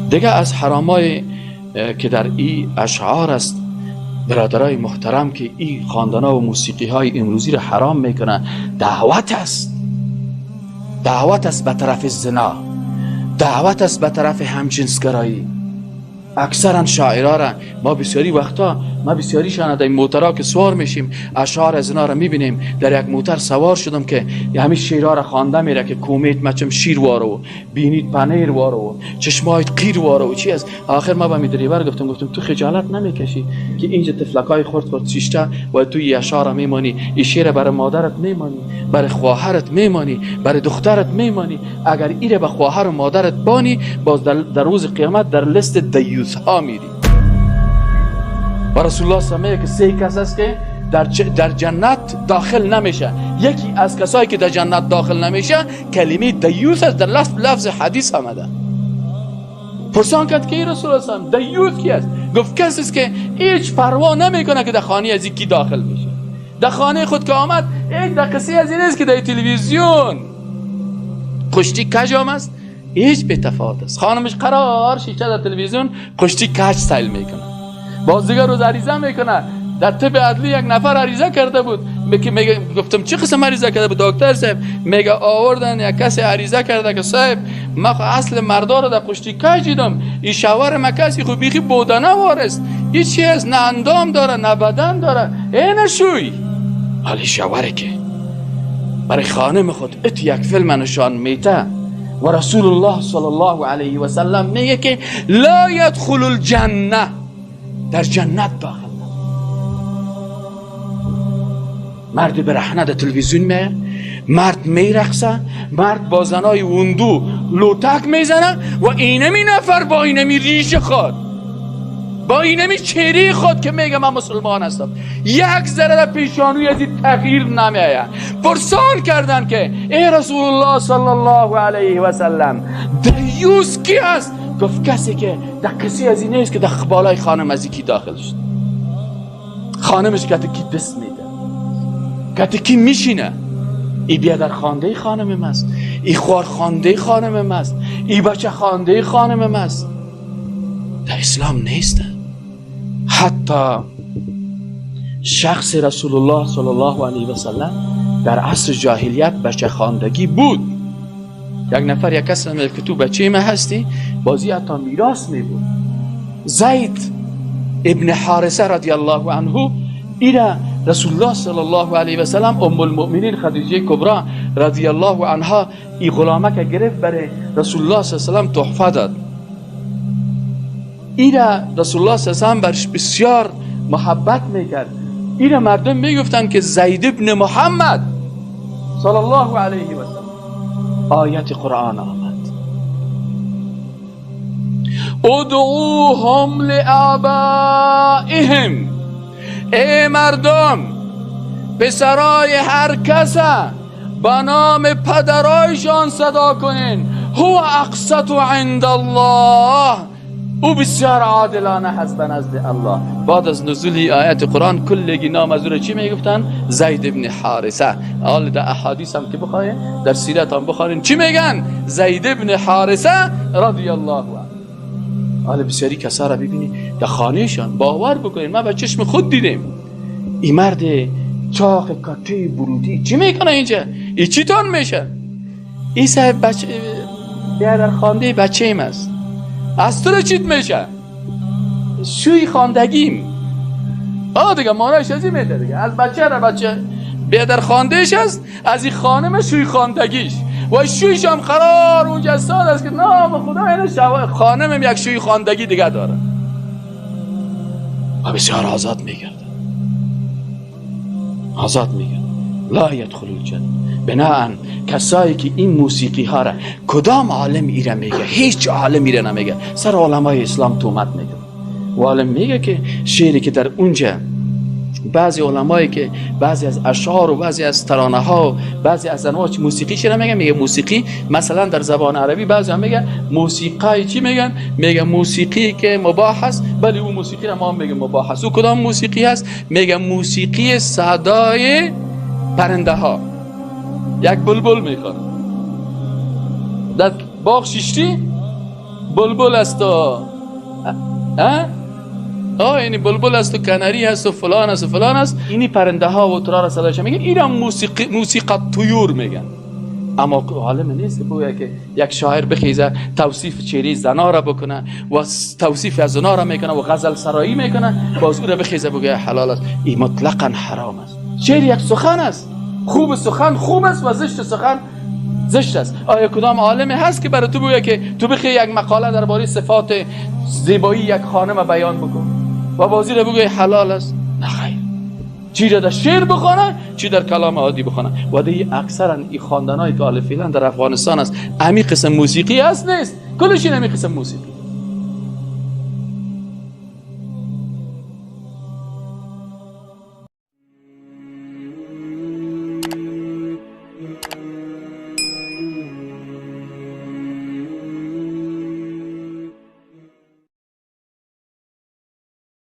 دیگه از حرامای که در این اشعار است برادرای محترم که این خواندنا و موسیقی های امروزی رو حرام میکنن، دعوت است. دعوت است به طرف زنا، دعوت است به طرف همجنسگرایی. اکثرا شاعرها را ما بسیاری وقتا شنیدیم، موترها که سوار میشیم اشعار از اینا را میبینیم. در یک موتر سوار شدم که همین شیرها را خوانده میره که کومیت مچم شیر وارو، بینید پنیر وارو، چشمایت قیر وارو چی از. آخر ما با دریور گفتم تو خجالت نمیکشی که اینجا تفلکای خرد شیشته و تو این اشعار میمانی؟ این شیر برای مادرت میمانی، برای خواهرت میمانی، برای دخترت میمانی. اگر ایره به خواهر و مادرت بانی، باز در روز قیامت در لیست دیوس ها میری. و رسول الله سمیه که 3 کس است که در جنت داخل نمیشه. یکی از کسایی که در جنت داخل نمیشه کلمه دیوس است، در لفظ حدیث آمده. پرسان کرد که رسول الله سم دیوس کی است؟ گفت کسی است که هیچ پروا نمیکنه که در خانه از کی داخل میشه. در خانه خود که آمد یک دقیقه از این است که در تلویزیون پشتی کجام است، هیچ به تفاوت است. خانمش قرار شیشه در تلویزیون قشتی کج سیل میکنه، باز دیگر روز عریضه میکنه. در طب عدلی یک نفر عریضه کرده بود، میگه گفتم چه قسم عریضه کرده بود دکتر صاحب؟ میگه آوردن یک کسی عریضه کرده که صاحب ما اصل مردا رو در قشتی کج دیدم، این شوهر ما کسی خو بیخی بودنه وارست، هیچ چیز نه اندام داره نه بدن داره، اینه شوی. حالی شوهره که برای خانم خود ات یک فیلم نشان میته و رسول الله صلی الله علیه و سلم میگه که لا يدخل الجنه، در جنت داخل نه. مرد برهنه در تلویزیون میه، مرد میرقصه، مرد با زنای وندو لوتک میزنه و اینمی نفر با اینمی ریش خود، با اینمی چهره خود که میگه من مسلمان هستم، یک ذره در پیشانوی از این تغییر نمیآید. پرسان کردن که ای رسول الله صلی الله علیه و سلم دیوس کی است؟ گفت کسی که در کسی از این نیست که در بالای خانم از کی داخل شد. خانمش کتی کی دست میده، کتی کی میشینه، ای بیادر خانده خانم ماست، ای خوار خانده خانم ماست، ای بچه خانده خانم ماست. در اسلام نیسته. حتی شخص رسول الله صلی الله علیه و سلم در عصر جاهلیت بچه خواندگی بود. یک نفر یک کس میگه که تو بچه ما هستی، بازی حتی میراث میبود. زید ابن حارثه رضی الله عنه ایره رسول الله صلی الله علیه و سلم ام المؤمنین خدیجه کبرا رضی الله عنها این غلامه که گرفت برای رسول الله صلی الله علیه و سلم تحفه داد. ایره رسول الله صلی الله علیه و سلم برش بسیار محبت میکرد. ایره مردم میگفتن که زید ابن محمد صلی الله علیه و سلم. آیت قرآن آمد ادعوهم لآبائهم، ای مردم پسرای هر کس به نام پدرایشان صدا کنین، هو اقسط عند الله، او بسیار عادلانه هست به نزد الله. بعد از نزول آیت قرآن کلگی نام از او چی میگفتن؟ زید ابن حارثه. حال در احادیث هم که بخواین در سیرت هم بخارین چی میگن؟ زید ابن حارثه رضی الله عنه. حال بسیاری کسا را ببینید در خانهشان، باور بکنید ما به چشم خود دیدیم، این مرد چاق کته برودی چی میکنه اینجا؟ این چی تان میشه؟ این صاحب بچه در خانده بچه ایم است، از تو رو چیت میشه؟ شوی خواندگیم. دیگه مانایش از این میده دیگه، از بچه را بچه بیادر خواندهش است، از این خانم شوی خواندگیش و شویش هم قرار اونجا ساد است که نام خدا اینه خانم یک شوی خواندگی دیگه داره و بسیار آزاد میگرده، آزاد میگرده. لا يدخل الجنه. بناهن کسایی که این موسیقی ها را کدام عالم ایره میگه؟ هیچ عالم ایره نمیگه، سر علمای اسلام تومت میگه. و عالم میگه که شعری که در اونجا بعضی علمایی که بعضی از اشعار و بعضی از ترانه ها و بعضی از انواع موسیقی چرا میگه موسیقی مثلا در زبان عربی بعضی هم میگن موسیقی چی میگن؟ میگن موسیقی که مباح است، ولی اون موسیقی را ما هم میگیم مباح است. او کدام موسیقی هست؟ میگن موسیقی صدای پرنده ها. یک بلبل میخوره در باغ شیشتی، بلبل است و اینی بلبل است و کنری هست و فلان است و فلان است. اینی پرنده ها و ترا را صداش میگن، اینا موسیقی طیور میگن. اما عالم نیست که بگه که یک شاعر بخیزه توصیف چهره زنا را بکنه و توصیف از زنا را میکنه و غزل سرایی میکنه، باز او را بخیزه بگه حلال است. این مطلقا حرام است. شعر یک سخن است. خوب سخن خوب است و زشت سخن زشت است. آیا کدام عالمی هست که برای تو بگه که تو بخی یک مقاله درباره صفات زیبایی یک خانم بیان بکن و بازی را بگه حلال است؟ نه خیر. چی را در شعر بخونه، چی در کلام عادی بخونه. و دیگه اکثرا این خواندنای که حال فعلا در افغانستان است، امی قسم موسیقی هست نیست، کلش این امی قسم موسیقی.